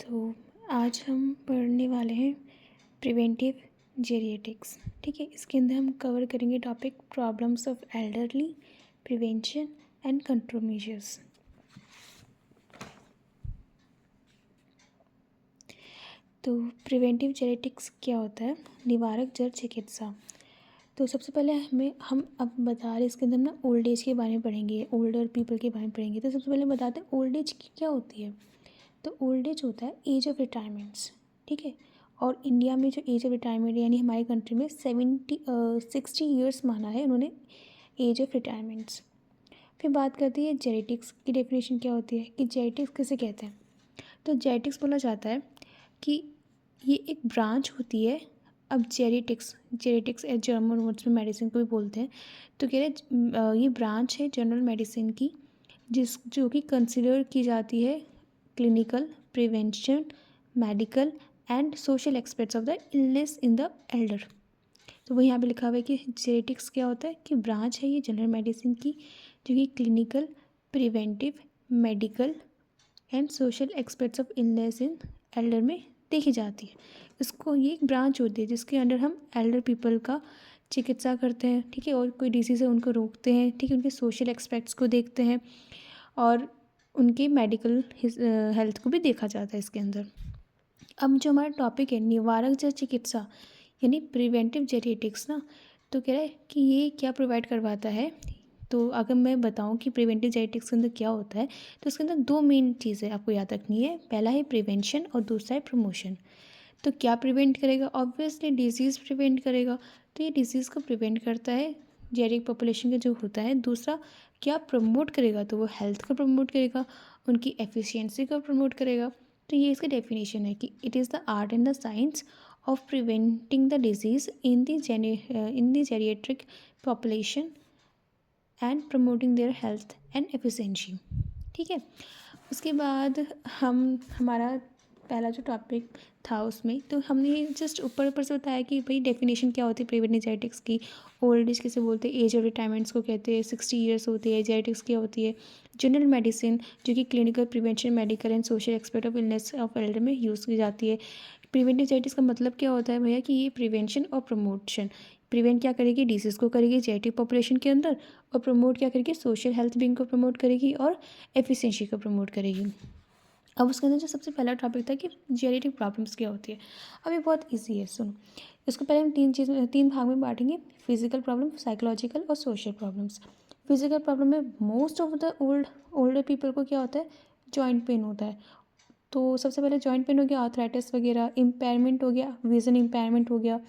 तो आज हम पढ़ने वाले हैं प्रिवेंटिव जेरिएटिक्स। ठीक है, इसके अंदर हम कवर करेंगे topic problems of elderly, prevention and control measures. तो प्रिवेंटिव जेरिएटिक्स क्या होता है? निवारक जड़ चिकित्सा। तो सबसे पहले हम अब बता रहे इसके अंदर ना ओल्ड एज के बारे में पढ़ेंगे, ओल्डर पीपल के बारे में पढ़ेंगे। तो सबसे पहले बताते हैं ओल्ड एज क्या होती है। तो ओल्ड एज होता है एज ऑफ रिटायरमेंट्स। ठीक है, और इंडिया में जो एज ऑफ रिटायरमेंट यानी हमारी कंट्री में 60 ईयर्स माना है उन्होंने एज ऑफ रिटायरमेंट्स। फिर बात करती है जेनेटिक्स की डेफिनेशन क्या होती है कि जेनेटिक्स किसे कहते हैं। तो जेनेटिक्स बोला जाता है कि ये एक ब्रांच होती है। अब जेनेटिक्स जर्मन वर्ड्स में मेडिसिन को भी बोलते हैं। तो कह रहे ये ब्रांच है जनरल मेडिसिन की जो कि कंसिडर की जाती है clinical, prevention, medical and social aspects of the illness in the Elder. तो वही यहाँ पे लिखा हुआ है कि जेनेटिक्स क्या होता है कि ब्रांच है ये जनरल मेडिसिन की जो कि clinical, preventive, medical and social aspects of illness in Elder में देखी जाती है। इसको ये एक ब्रांच होती है जिसके अंडर हम एल्डर पीपल का चिकित्सा करते हैं। ठीक है, और कोई डिसीज़ है उनको रोकते हैं। ठीक है, उनके सोशल एस्पेक्ट्स को देखते हैं और उनकी मेडिकल हेल्थ को भी देखा जाता है इसके अंदर। अब जो हमारा टॉपिक है निवारक जड़ चिकित्सा यानी प्रिवेंटिव जेरिएटिक्स ना, तो कह रहा है कि ये क्या प्रोवाइड करवाता है। तो अगर मैं बताऊं कि प्रिवेंटिव जेनेटिक्स के अंदर क्या होता है तो इसके अंदर दो मेन चीज़ें आपको याद रखनी है। पहला है प्रिवेंशन और दूसरा है प्रमोशन। तो क्या प्रिवेंट करेगा? ऑब्वियसली डिजीज़ प्रिवेंट करेगा। तो ये डिजीज़ को प्रिवेंट करता है जेरिक पॉपुलेशन का जो होता है। दूसरा क्या प्रमोट करेगा? तो वो हेल्थ को प्रमोट करेगा, उनकी एफिशिएंसी को प्रमोट करेगा। तो ये इसका डेफिनेशन है कि it is the art and the science of preventing the disease in the geriatric population and promoting their health and efficiency. ठीक है, उसके बाद हमारा पहला जो टॉपिक था उसमें तो हमने जस्ट ऊपर ऊपर से बताया कि भाई डेफिनेशन क्या होती है प्रिवेंटिव जेनेटिक्स की। ओल्ड एज किसे बोलते हैं? एज ऑफ रिटायरमेंट्स को कहते हैं। 60 ईयर्स होती है। जेनेटिक्स क्या होती है? जनरल मेडिसिन जो कि clinical, prevention, medical and social expert of illness of Elder में यूज़ की जाती है। प्रिवेंटिव जेनेटिक्स का मतलब क्या होता है भैया कि ये प्रिवेंशन और प्रमोशन। प्रिवेंट क्या करेगी? डिसीज़ को करेगी जेनेटिक पॉपुलेशन के अंदर, और प्रमोट क्या करेगी? सोशल हेल्थ बीइंग को प्रमोट करेगी और एफिशिएंसी को प्रमोट करेगी। अब उसके अंदर जो सबसे पहला टॉपिक था कि जेनेटिक प्रॉब्लम्स क्या होती है। अब ये बहुत इजी है, सुनो। इसको पहले हम तीन भाग में बांटेंगे। फिजिकल प्रॉब्लम, साइकोलॉजिकल और सोशल प्रॉब्लम्स। फिजिकल प्रॉब्लम में most of the older people को क्या होता है? जॉइंट पेन होता है। तो सबसे पहले जॉइंट पेन हो गया, आर्थराइटिस वगैरह, इम्पेयरमेंट हो गया, विजन इम्पेयरमेंट हो गया।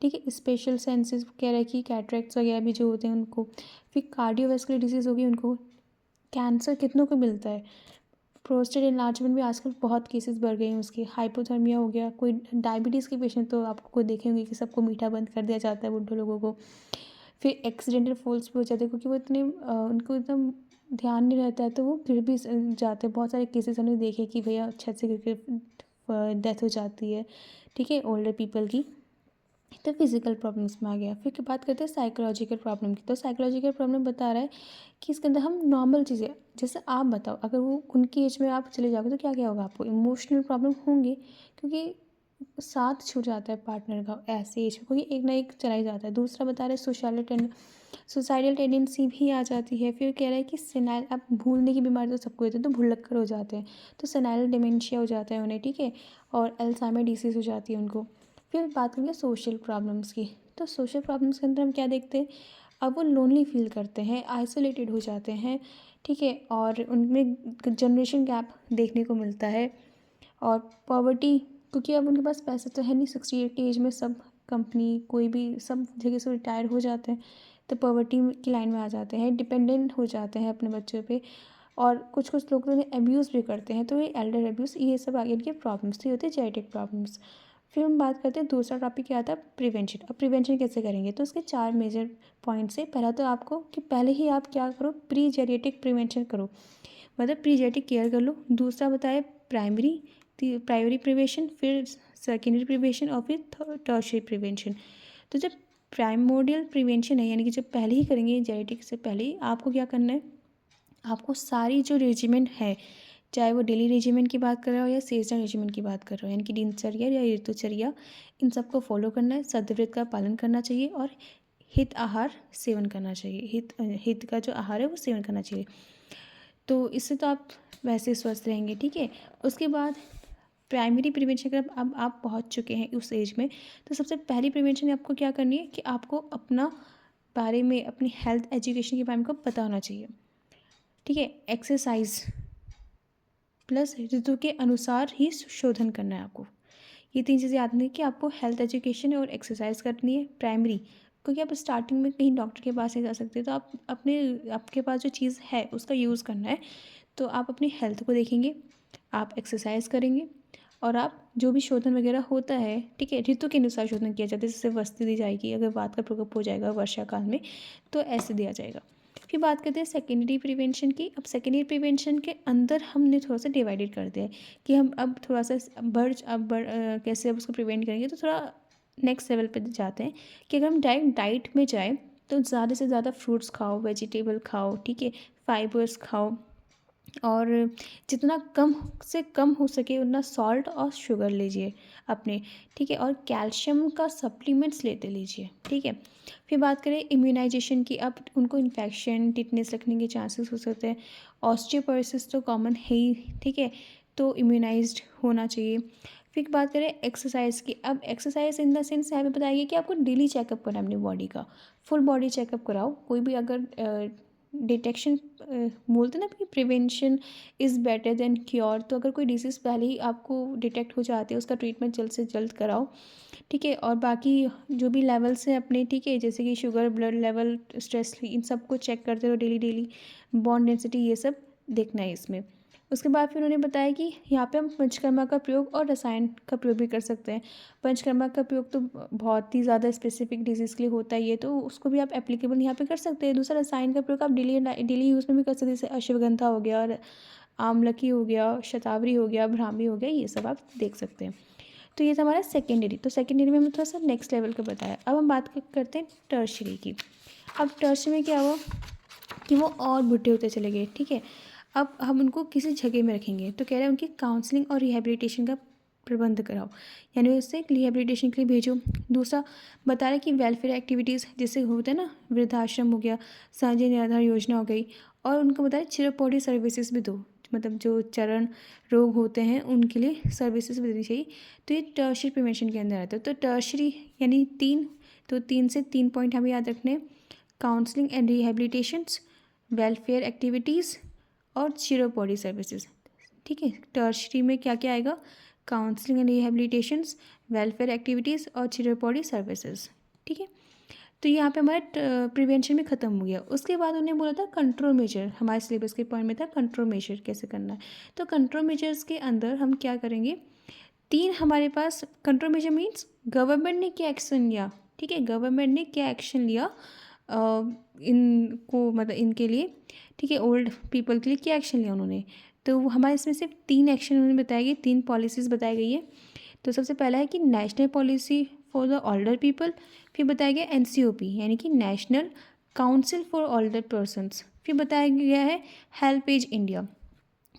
ठीक है, स्पेशल सेंसेस कह रहे हैं कि कैटरेक्ट्स वगैरह भी जो होते हैं उनको। फिर कार्डियोवैस्कुलर डिजीज़ होगी उनको। कैंसर कितनों को मिलता है। प्रोस्टेट एनलार्जमेंट भी आजकल बहुत केसेस बढ़ गए हैं उसके। हाइपोथर्मिया हो गया, कोई डायबिटीज़ के पेशेंट तो आपको कोई देखे होंगे कि सबको मीठा बंद कर दिया जाता है बुड्ढे लोगों को। फिर एक्सीडेंटल फॉल्स भी हो जाते हैं क्योंकि वो इतने उनको एकदम ध्यान नहीं रहता है तो वो फिर भी जाते हैं। बहुत सारे केसेस हमने देखे कि भैया छत से गिर के डेथ हो जाती है। ठीक है, ओल्डर पीपल की। तो फिजिकल प्रॉब्लम्स में आ गया। फिर बात करते हैं साइकोलॉजिकल प्रॉब्लम की। तो साइकोलॉजिकल प्रॉब्लम बता रहा है कि इसके अंदर हम नॉर्मल चीज़ें, जैसे आप बताओ अगर वो उनकी एज में आप चले जाओगे तो क्या क्या होगा आपको? इमोशनल प्रॉब्लम होंगे क्योंकि साथ छूट जाता है पार्टनर का ऐसे एज में, क्योंकि एक ना एक चला ही जाता है। दूसरा बता रहे सुसाइडल टेंडेंसी भी आ जाती है। फिर कह रहा है कि सेनाइल, अब भूलने की बीमारी तो सबको होती है तो भुलक्कड़ हो जाते हैं, तो सेनाइल डिमेंशिया हो जाता है उन्हें। ठीक है, और अल्जाइमर डिसीज़ हो जाती है उनको। फिर बात करेंगे सोशल प्रॉब्लम्स की। तो सोशल प्रॉब्लम्स के अंदर हम क्या देखते हैं? अब वो लोनली फील करते हैं, आइसोलेटेड हो जाते हैं। ठीक है, और उनमें जनरेशन गैप देखने को मिलता है। और पॉवर्टी, क्योंकि अब उनके पास पैसे तो है नहीं। 68 की एज में सब कंपनी कोई भी सब जगह से रिटायर हो जाते हैं तो पॉवर्टी की लाइन में आ जाते हैं, डिपेंडेंट हो जाते हैं अपने बच्चों पे। और कुछ कुछ लोग तो उन्हें अब्यूज़ भी करते हैं। तो ये एल्डर अब्यूज़, ये सब आगे इनके प्रॉब्लम्स थी होती है जेनेटिक प्रॉब्लम्स। फिर हम बात करते हैं दूसरा टॉपिक क्या आता है? प्रिवेंशन। अब प्रिवेंशन कैसे करेंगे? तो उसके 4 मेजर पॉइंट्स है। पहला तो आपको कि पहले ही आप क्या करो? प्री जेनेटिक प्रिवेंशन करो, मतलब प्री जेनेटिक केयर कर लो। दूसरा बताए प्राइमरी प्रिवेंशन, फिर सेकेंडरी प्रिवेंशन और फिर टर्शियरी प्रिवेंशन। तो जब प्राइमोडियल प्रिवेंशन है यानी कि जब पहले ही करेंगे जेनेटिक से पहले ही आपको क्या करना है? आपको सारी जो रेजिमेंट है चाहे वो डेली रेजिमेन की बात कर रहे हो या सीजनल रेजिमेन की बात कर रहे हो, यानी कि दिनचर्या या ऋतुचर्या, इन सबको फॉलो करना है। सदव्रत का पालन करना चाहिए और हित आहार सेवन करना चाहिए। हित का जो आहार है वो सेवन करना चाहिए। तो इससे तो आप वैसे स्वस्थ रहेंगे, ठीक है। उसके बाद प्राइमरी प्रिवेंशन, अगर अब आप पहुंच चुके हैं उस एज में, तो सबसे पहली प्रिवेंशन आपको क्या करनी है कि आपको अपना बारे में, अपनी हेल्थ एजुकेशन के बारे में को पता होना चाहिए, ठीक है। एक्सरसाइज प्लस ऋतु के अनुसार ही शोधन करना है आपको। ये तीन चीज़ें याद रखनी कि आपको हेल्थ एजुकेशन और एक्सरसाइज करनी है प्राइमरी, क्योंकि आप स्टार्टिंग में कहीं डॉक्टर के पास नहीं जा सकते, तो आप आपके पास जो चीज़ है उसका यूज़ करना है। तो आप अपनी हेल्थ को देखेंगे, आप एक्सरसाइज करेंगे, और आप जो भी शोधन वगैरह होता है, ठीक है, ऋतु के अनुसार शोधन किया जाता है। जैसे वस्ती दी जाएगी, अगर बात का प्रकोप हो जाएगा वर्षा काल में, तो ऐसे दिया जाएगा। फिर बात करते हैं सेकेंडरी प्रिवेंशन की। अब सेकेंडरी प्रिवेंशन के अंदर हमने थोड़ा सा डिवाइडेड कर दिया है कि हम अब थोड़ा सा कैसे अब उसको प्रिवेंट करेंगे, तो थोड़ा नेक्स्ट लेवल पे जाते हैं कि अगर हम डायरेक्ट डाइट में जाए तो ज़्यादा से ज़्यादा फ्रूट्स खाओ, वेजिटेबल खाओ, ठीक है, फाइबर्स खाओ, और जितना कम से कम हो सके उतना सॉल्ट और शुगर लीजिए अपने, ठीक है, और कैल्शियम का सप्लीमेंट्स लेते लीजिए, ठीक है। फिर बात करें इम्यूनाइजेशन की। अब उनको इन्फेक्शन, टिटनेस लगने के चांसेस हो सकते हैं। ऑस्टियोपोरोसिस तो कॉमन है ही, ठीक है, तो इम्यूनाइज्ड होना चाहिए। फिर बात करें एक्सरसाइज की। अब एक्सरसाइज इन द सेंस यहाँ पे बताइए कि आपको डेली चेकअप करना है अपनी बॉडी का, फुल बॉडी चेकअप कराओ। कोई भी अगर डिटेक्शन, बोलते ना कि prevention is better than cure, तो अगर कोई डिसीज़ पहले ही आपको डिटेक्ट हो जाती है, उसका ट्रीटमेंट जल्द से जल्द कराओ, ठीक है। और बाकी जो भी लेवल्स हैं अपने, ठीक है, जैसे कि शुगर, ब्लड लेवल, स्ट्रेस, इन सबको चेक करते रहो डेली डेली। बोन डेंसिटी, ये सब देखना है इसमें। उसके बाद फिर उन्होंने बताया कि यहाँ पे हम पंचकर्मा का प्रयोग और रसायन का प्रयोग भी कर सकते हैं। पंचकर्मा का प्रयोग तो बहुत ही ज़्यादा स्पेसिफिक डिजीज़ के लिए होता ही है, तो उसको भी आप एप्लीकेबल यहाँ पे कर सकते हैं। दूसरा, रसायन का प्रयोग आप डेली यूज़ में भी कर सकते हैं, जैसे अश्वगंधा हो गया, और आमलकी हो गया, शतावरी हो गया, भ्रामी हो गया, ये सब आप देख सकते हैं। तो ये था हमारा सेकेंडरी। तो सेकेंडरी में हमने थोड़ा सा नेक्स्ट लेवल का बताया। अब हम बात करते हैं टर्शरी की। अब टर्शरी में क्या हुआ कि वो और बुढ़े होते चले गए, ठीक है। अब हम उनको किसी जगह में रखेंगे, तो कह रहे हैं उनकी काउंसलिंग और रिहेबिलिटेशन का प्रबंध कराओ, यानी उससे रिहेबिलिटेशन के लिए भेजो। दूसरा, बता रहे कि वेलफेयर एक्टिविटीज़ जैसे होते हैं ना, वृद्धाश्रम हो गया, साझी निराधार योजना हो गई, और उनको बता रहे चिरपौड़ी सर्विसेज भी दो, मतलब जो चरण रोग होते हैं उनके लिए सर्विसेज भी देनी चाहिए। तो ये टर्शरी प्रिवेंशन के अंदर आता है। तो टर्शरी यानी तीन, तो 3 पॉइंट हमें याद रखने हैं: काउंसलिंग एंड रिहेबिलिटेशंस, वेलफेयर एक्टिविटीज़, और चिरपौड़ी सर्विसेज, ठीक है। टर्शरी में क्या क्या आएगा? काउंसलिंग एंड रिहेबिलिटेशंस, वेलफेयर एक्टिविटीज़ और चिरपौड़ी सर्विसेज, ठीक है। तो यहाँ पे हमारा प्रिवेंशन में ख़त्म हो गया। उसके बाद उन्हें बोला था कंट्रोल मेजर, हमारे सिलेबस के पॉइंट में था कंट्रोल मेजर कैसे करना है। तो कंट्रोल मेजर्स के अंदर हम क्या करेंगे, तीन हमारे पास कंट्रोल मेजर मीन्स गवर्नमेंट ने क्या एक्शन लिया, ठीक है, गवर्नमेंट ने क्या एक्शन लिया इनको, मतलब इनके लिए, ठीक है, ओल्ड पीपल के लिए क्या एक्शन लिया उन्होंने। तो वो हमारे इसमें सिर्फ 3 एक्शन उन्होंने बताए गए, 3 पॉलिसीज़ बताई गई है। तो सबसे पहला है कि national policy for the older people, फिर बताया गया एनसीओपी यानी कि national council for older persons, फिर बताया गया है हेल्पेज इंडिया।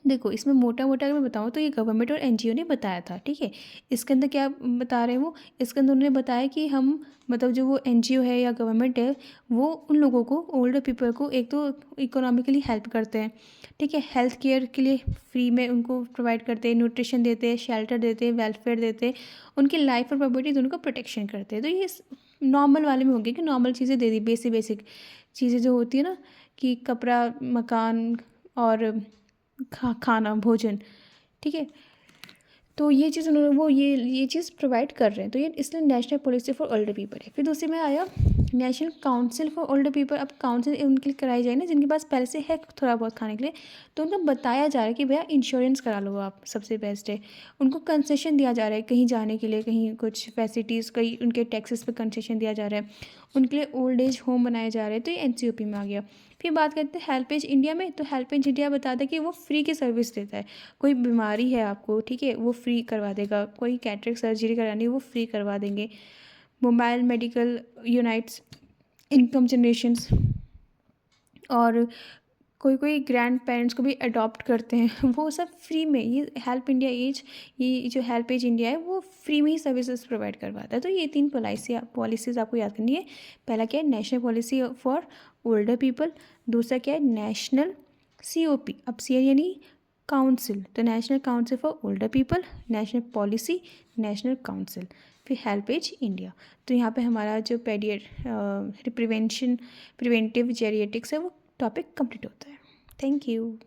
देखो, इसमें मोटा मोटा अगर मैं बताऊँ तो ये गवर्नमेंट और एनजीओ ने बताया था, ठीक है। इसके अंदर क्या बता रहे हैं वो, इसके अंदर उन्होंने बताया कि हम, मतलब जो वो एनजीओ है या गवर्नमेंट है, वो उन लोगों को, ओल्डर पीपल को, एक तो इकोनॉमिकली हेल्प करते हैं, ठीक है, हेल्थ केयर के लिए फ्री में उनको प्रोवाइड करते हैं, न्यूट्रिशन देते हैं, शेल्टर देते हैं, वेलफेयर देते हैं, उनकी लाइफ और प्रॉपर्टी दोनों का प्रोटेक्शन करते हैं। तो ये नॉर्मल वाले में हो गया कि नॉर्मल चीज़ें दे दी, बेसिक चीज़ें जो होती है ना, कि कपड़ा, मकान, और खाना, भोजन, ठीक है। तो ये चीज़ उन्होंने, वो ये चीज़ प्रोवाइड कर रहे हैं। तो ये इसलिए national policy for older people है। फिर दूसरे में आया national council for older people. अब काउंसिल उनके लिए कराई जाए ना जिनके पास पहले से है थोड़ा बहुत खाने के लिए, तो उनको बताया जा रहा है कि भैया इंश्योरेंस करा लो आप, सबसे बेस्ट है। उनको कंसेशन दिया जा रहा है कहीं जाने के लिए, कहीं कुछ फैसिलिटीज़, कहीं उनके टैक्सेस पे कंसेशन दिया जा रहा है, उनके लिए ओल्ड एज होम बनाए जा रहे हैं। तो ये एनसीओपी में आ गया। फिर बात करते हैं हेल्पेज इंडिया में। तो हेल्पेज इंडिया बताता है कि वो फ्री की सर्विस देता है। कोई बीमारी है आपको, ठीक है, वो फ्री करवा देगा। कोई कैटरेक्ट सर्जरी करानी है वो फ्री करवा देंगे। Mobile medical unites, income generations, और कोई कोई ग्रैंड पेरेंट्स को भी अडॉप्ट करते हैं, वो सब फ्री में। ये हेल्प इंडिया एज, ये जो हेल्प एज इंडिया है वो फ्री में ही सर्विसेज प्रोवाइड करवाता है। तो ये 3 पॉलिसीज़ आपको याद करनी है। पहला क्या है, national policy for older people. दूसरा क्या है, नेशनल COP, अब सी यानी काउंसिल, तो national council for older people, national policy, national council, फिर हेल्प एज इंडिया। तो यहाँ पे हमारा जो प्रिवेंटिव जेरिएटिक्स है वो टॉपिक कंप्लीट होता है। Thank you.